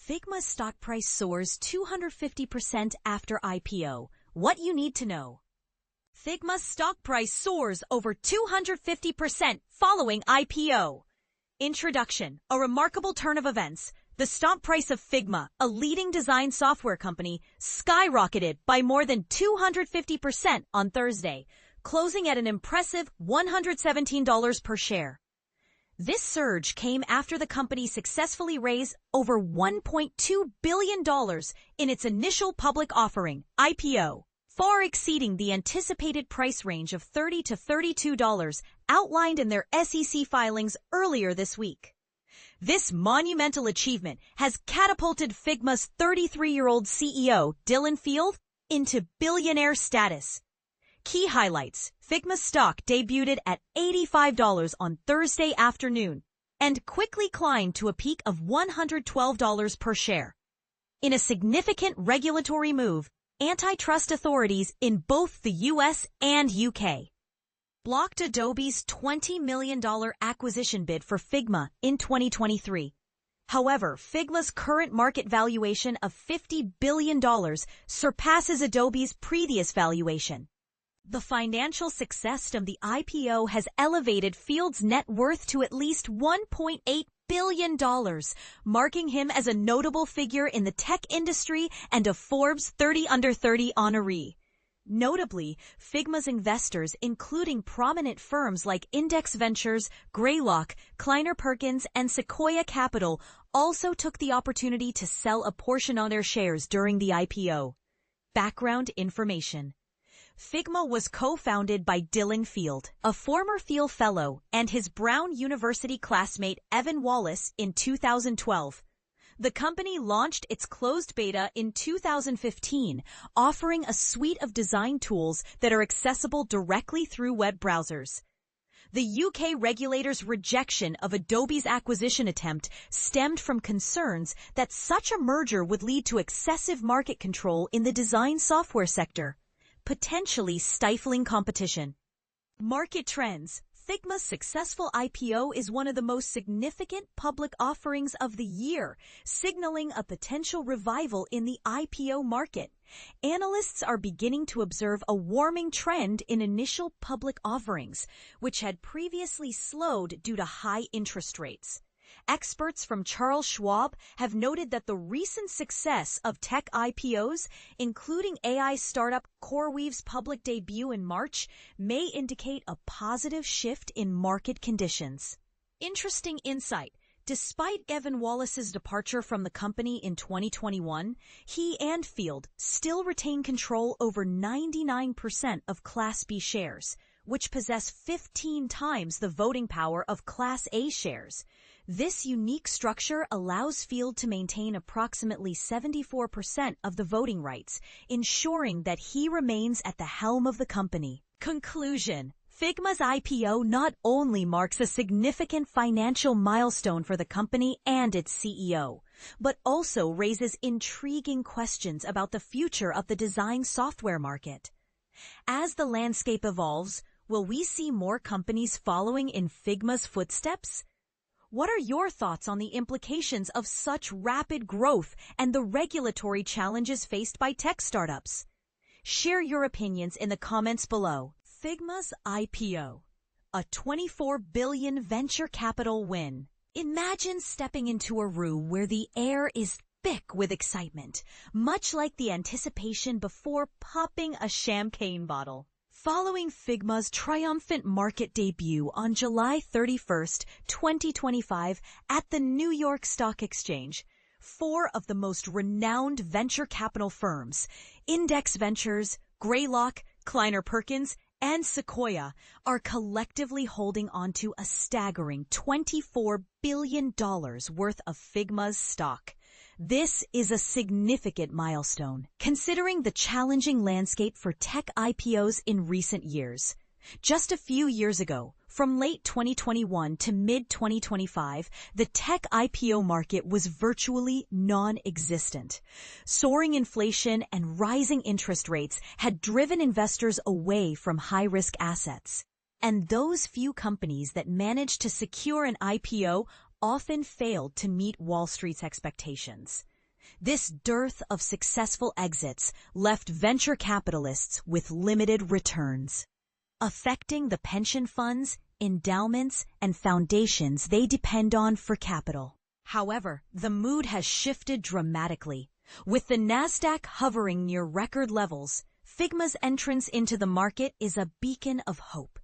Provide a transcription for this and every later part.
Figma's stock price soars 250% after IPO. What you need to know. Figma's stock price soars over 250% following IPO. Introduction: a remarkable turn of events. The stock price of Figma, a leading design software company, skyrocketed by more than 250% on Thursday, closing at an impressive $117 per share. This surge came after the company successfully raised over $1.2 billion in its initial public offering, IPO, far exceeding the anticipated price range of $30 to $32 outlined in their SEC filings earlier this week. This monumental achievement has catapulted Figma's 33-year-old CEO, Dylan Field, into billionaire status. Key highlights: Figma's stock debuted at $85 on Thursday afternoon and quickly climbed to a peak of $112 per share. In a significant regulatory move, antitrust authorities in both the US and UK blocked Adobe's $20 million acquisition bid for Figma in 2023. However, Figma's current market valuation of $50 billion surpasses Adobe's previous valuation. The financial success of the IPO has elevated Field's net worth to at least $1.8 billion, marking him as a notable figure in the tech industry and a Forbes 30 Under 30 honoree. Notably, Figma's investors, including prominent firms like Index Ventures, Greylock, Kleiner Perkins, and Sequoia Capital, also took the opportunity to sell a portion of their shares during the IPO. Background information: Figma was co-founded by Dylan Field, a former Field Fellow, and his Brown University classmate Evan Wallace in 2012. The company launched its closed beta in 2015, offering a suite of design tools that are accessible directly through web browsers. The UK regulator's rejection of Adobe's acquisition attempt stemmed from concerns that such a merger would lead to excessive market control in the design software sector, potentially stifling competition. Market trends: Figma's successful IPO is one of the most significant public offerings of the year, signaling a potential revival in the IPO market. Analysts are beginning to observe a warming trend in initial public offerings, which had previously slowed due to high interest rates. Experts from Charles Schwab have noted that the recent success of tech IPOs, including AI startup CoreWeave's public debut in March, may indicate a positive shift in market conditions. Interesting insight: despite Evan Wallace's departure from the company in 2021, he and Field still retain control over 99% of Class B shares, which possess 15 times the voting power of Class A shares. This unique structure allows Field to maintain approximately 74% of the voting rights, ensuring that he remains at the helm of the company. Conclusion: Figma's IPO not only marks a significant financial milestone for the company and its CEO, but also raises intriguing questions about the future of the design software market. As the landscape evolves, will we see more companies following in Figma's footsteps? What are your thoughts on the implications of such rapid growth and the regulatory challenges faced by tech startups? Share your opinions in the comments below. Figma's IPO, a $24 billion venture capital win. Imagine stepping into a room where the air is thick with excitement, much like the anticipation before popping a champagne bottle. Following Figma's triumphant market debut on July 31st, 2025 at the New York Stock Exchange, 4 of the most renowned venture capital firms, Index Ventures, Greylock, Kleiner Perkins, and Sequoia, are collectively holding onto a staggering $24 billion worth of Figma's stock. This is a significant milestone, considering the challenging landscape for tech IPOs in recent years. Just a few years ago, from late 2021 to mid-2025, the tech IPO market was virtually non-existent. Soaring inflation and rising interest rates had driven investors away from high-risk assets. And those few companies that managed to secure an IPO often failed to meet Wall Street's expectations. This dearth of successful exits left venture capitalists with limited returns, affecting the pension funds, endowments, and foundations they depend on for capital. However, the mood has shifted dramatically. With the Nasdaq hovering near record levels, Figma's entrance into the market is a beacon of hope.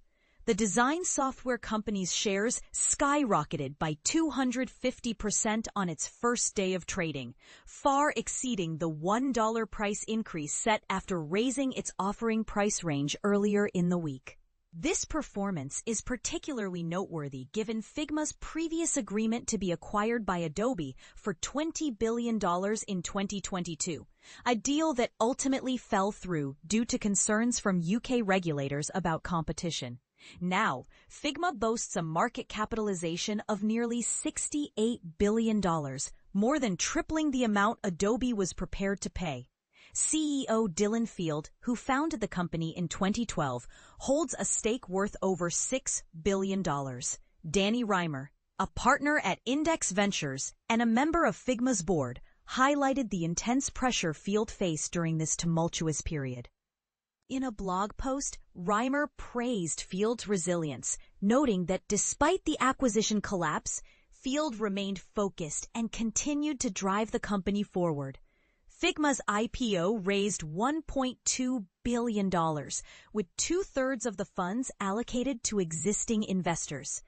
The design software company's shares skyrocketed by 250% on its first day of trading, far exceeding the $1 price increase set after raising its offering price range earlier in the week. This performance is particularly noteworthy given Figma's previous agreement to be acquired by Adobe for $20 billion in 2022, a deal that ultimately fell through due to concerns from UK regulators about competition. Now, Figma boasts a market capitalization of nearly $68 billion, more than tripling the amount Adobe was prepared to pay. CEO Dylan Field, who founded the company in 2012, holds a stake worth over $6 billion. Danny Reimer, a partner at Index Ventures and a member of Figma's board, highlighted the intense pressure Field faced during this tumultuous period. In a blog post, Reimer praised Field's resilience, noting that despite the acquisition collapse, Field remained focused and continued to drive the company forward. Figma's IPO raised $1.2 billion, with two-thirds of the funds allocated to existing investors.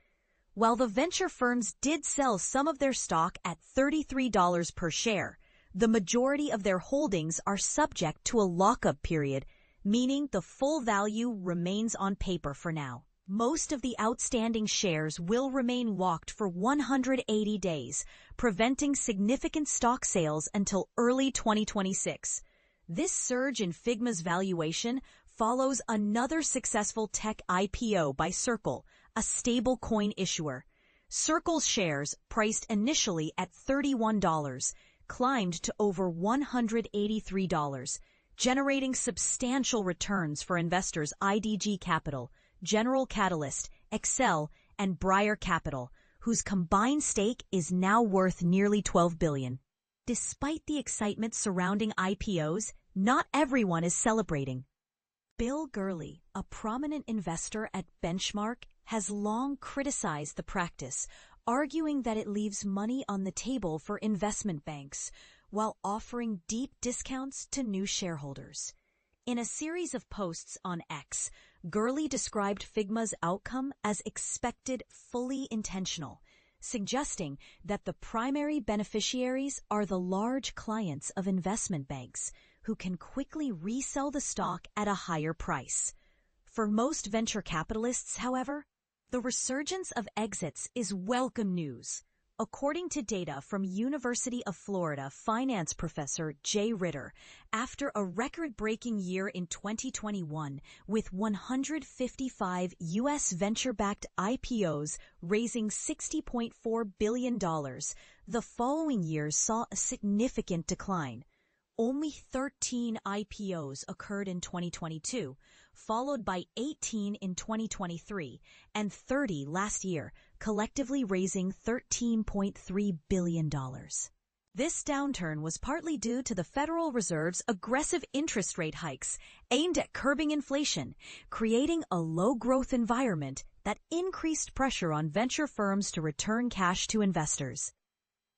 While the venture firms did sell some of their stock at $33 per share, the majority of their holdings are subject to a lockup period, meaning the full value remains on paper for now. Most of the outstanding shares will remain locked for 180 days, preventing significant stock sales until early 2026. This surge in Figma's valuation follows another successful tech IPO by Circle, a stablecoin issuer. Circle's shares, priced initially at $31, climbed to over $183, generating substantial returns for investors IDG Capital, General Catalyst, Excel, and Briar Capital, whose combined stake is now worth nearly $12 billion. Despite the excitement surrounding IPOs, not everyone is celebrating. Bill Gurley, a prominent investor at Benchmark, has long criticized the practice, arguing that it leaves money on the table for investment banks, while offering deep discounts to new shareholders. In a series of posts on X, Gurley described Figma's outcome as expected, fully intentional, suggesting that the primary beneficiaries are the large clients of investment banks, who can quickly resell the stock at a higher price. For most venture capitalists, however, the resurgence of exits is welcome news. According to data from University of Florida finance professor Jay Ritter, after a record-breaking year in 2021 with 155 U.S. venture-backed IPOs raising $60.4 billion, the following years saw a significant decline. Only 13 IPOs occurred in 2022, followed by 18 in 2023 and 30 last year, collectively raising $13.3 billion. This downturn was partly due to the Federal Reserve's aggressive interest rate hikes aimed at curbing inflation, creating a low-growth environment that increased pressure on venture firms to return cash to investors.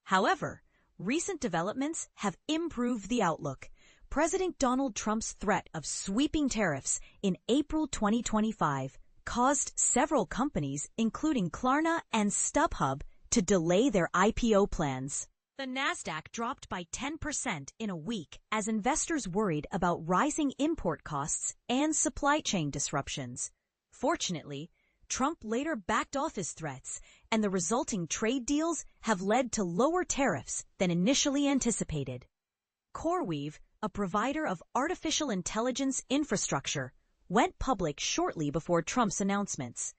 However, recent developments have improved the outlook. President Donald Trump's threat of sweeping tariffs in April 2025 caused several companies, including Klarna and StubHub, to delay their IPO plans. The Nasdaq dropped by 10% in a week as investors worried about rising import costs and supply chain disruptions. Fortunately, Trump later backed off his threats, and the resulting trade deals have led to lower tariffs than initially anticipated. CoreWeave, a provider of artificial intelligence infrastructure, went public shortly before Trump's announcements.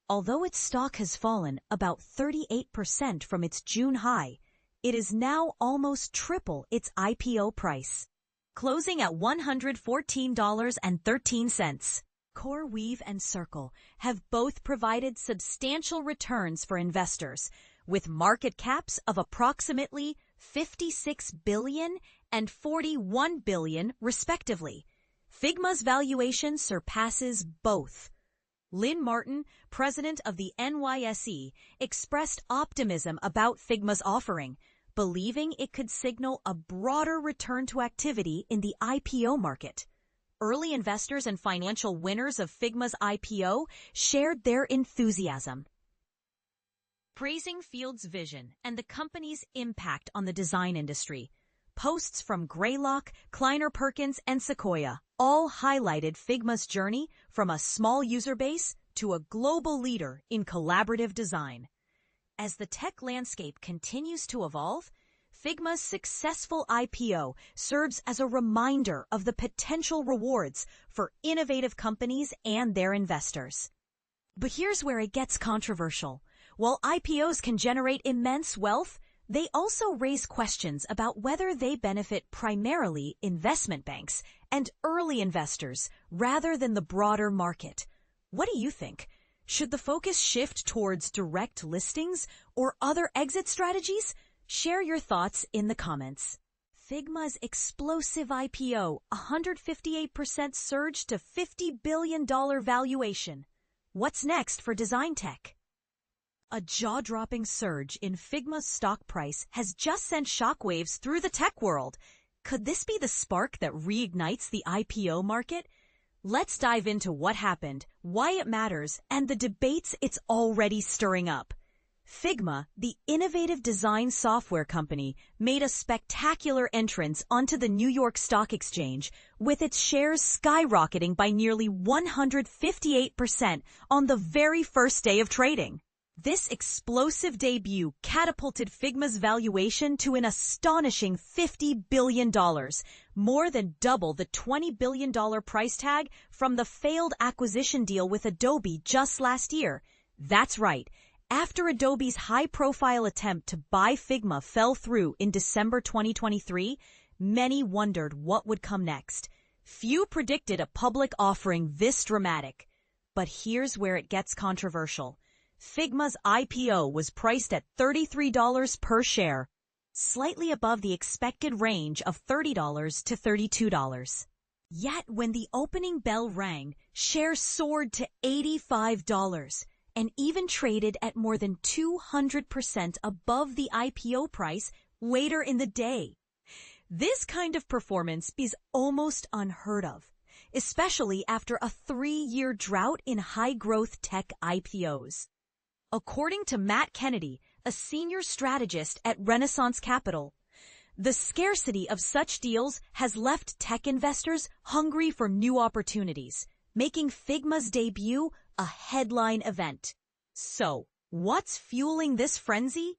Although its stock has fallen about 38% from its June high, it is now almost triple its IPO price, closing at $114.13. CoreWeave and Circle have both provided substantial returns for investors, with market caps of approximately $56 billion and $41 billion, respectively. Figma's valuation surpasses both. Lynn Martin, president of the NYSE, expressed optimism about Figma's offering, believing it could signal a broader return to activity in the IPO market. Early investors and financial winners of Figma's IPO shared their enthusiasm, praising Field's vision and the company's impact on the design industry. Posts from Greylock, Kleiner Perkins, and Sequoia all highlighted Figma's journey from a small user base to a global leader in collaborative design. As the tech landscape continues to evolve, Figma's successful IPO serves as a reminder of the potential rewards for innovative companies and their investors. But here's where it gets controversial. While IPOs can generate immense wealth, they also raise questions about whether they benefit primarily investment banks and early investors rather than the broader market. What do you think? Should the focus shift towards direct listings or other exit strategies? Share your thoughts in the comments. Figma's explosive IPO, 158% surge to $50 billion valuation. What's next for design tech? A jaw-dropping surge in Figma's stock price has just sent shockwaves through the tech world. Could this be the spark that reignites the IPO market? Let's dive into what happened, why it matters, and the debates it's already stirring up. Figma, the innovative design software company, made a spectacular entrance onto the New York Stock Exchange, with its shares skyrocketing by nearly 158% on the very first day of trading. This explosive debut catapulted Figma's valuation to an astonishing $50 billion, more than double the $20 billion price tag from the failed acquisition deal with Adobe just last year. That's right. After Adobe's high-profile attempt to buy Figma fell through in December 2023, many wondered what would come next. Few predicted a public offering this dramatic. But here's where it gets controversial. Figma's IPO was priced at $33 per share, slightly above the expected range of $30 to $32. Yet when the opening bell rang, shares soared to $85 and even traded at more than 200% above the IPO price later in the day. This kind of performance is almost unheard of, especially after a 3-year drought in high-growth tech IPOs. According to Matt Kennedy, a senior strategist at Renaissance Capital, the scarcity of such deals has left tech investors hungry for new opportunities, making Figma's debut a headline event. So, what's fueling this frenzy?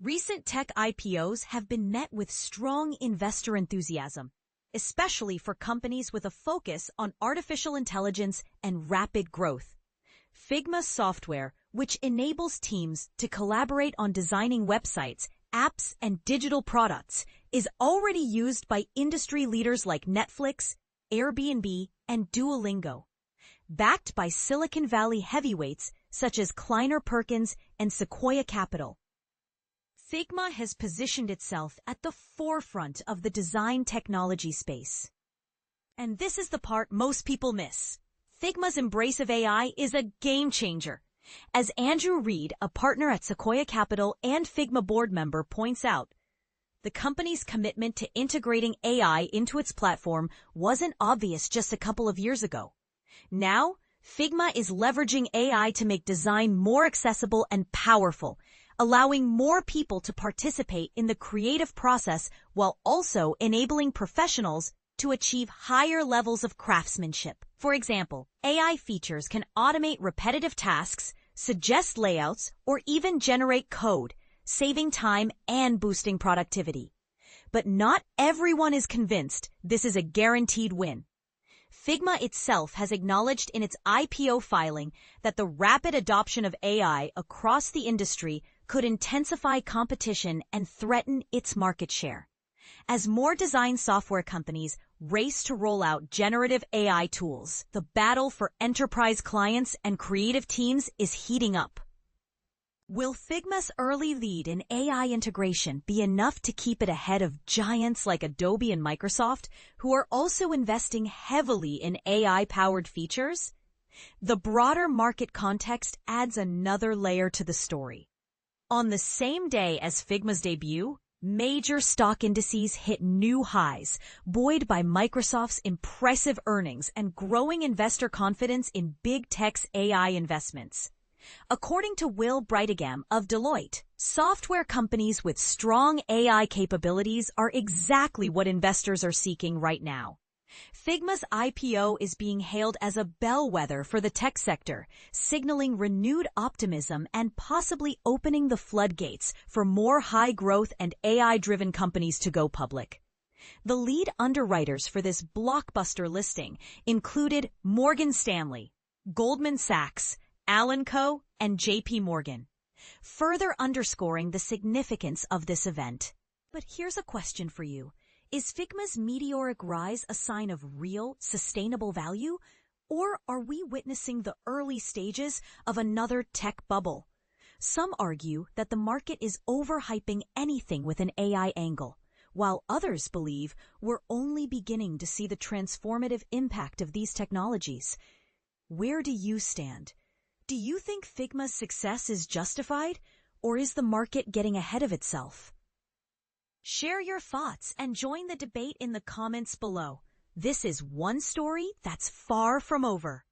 Recent tech IPOs have been met with strong investor enthusiasm, especially for companies with a focus on artificial intelligence and rapid growth. Figma software, which enables teams to collaborate on designing websites, apps, and digital products, is already used by industry leaders like Netflix, Airbnb, and Duolingo. Backed by Silicon Valley heavyweights such as Kleiner Perkins and Sequoia Capital, Figma has positioned itself at the forefront of the design technology space. And this is the part most people miss. Figma's embrace of AI is a game changer. As Andrew Reed, a partner at Sequoia Capital and Figma board member, points out, the company's commitment to integrating AI into its platform wasn't obvious just a couple of years ago. Now, Figma is leveraging AI to make design more accessible and powerful, allowing more people to participate in the creative process while also enabling professionals to achieve higher levels of craftsmanship. For example, AI features can automate repetitive tasks, suggest layouts, or even generate code, saving time and boosting productivity. But not everyone is convinced this is a guaranteed win. Figma itself has acknowledged in its IPO filing that the rapid adoption of AI across the industry could intensify competition and threaten its market share. As more design software companies race to roll out generative AI tools, the battle for enterprise clients and creative teams is heating up. Will Figma's early lead in AI integration be enough to keep it ahead of giants like Adobe and Microsoft, who are also investing heavily in AI-powered features? The broader market context adds another layer to the story. On the same day as Figma's debut, major stock indices hit new highs, buoyed by Microsoft's impressive earnings and growing investor confidence in big tech's AI investments. According to Will Brightigam of Deloitte, software companies with strong AI capabilities are exactly what investors are seeking right now. Figma's IPO is being hailed as a bellwether for the tech sector, signaling renewed optimism and possibly opening the floodgates for more high-growth and AI-driven companies to go public. The lead underwriters for this blockbuster listing included Morgan Stanley, Goldman Sachs, Allen Co., and JP Morgan, further underscoring the significance of this event. But here's a question for you. Is Figma's meteoric rise a sign of real, sustainable value? Or are we witnessing the early stages of another tech bubble? Some argue that the market is overhyping anything with an AI angle, while others believe we're only beginning to see the transformative impact of these technologies. Where do you stand? Do you think Figma's success is justified, or is the market getting ahead of itself? Share your thoughts and join the debate in the comments below. This is one story that's far from over.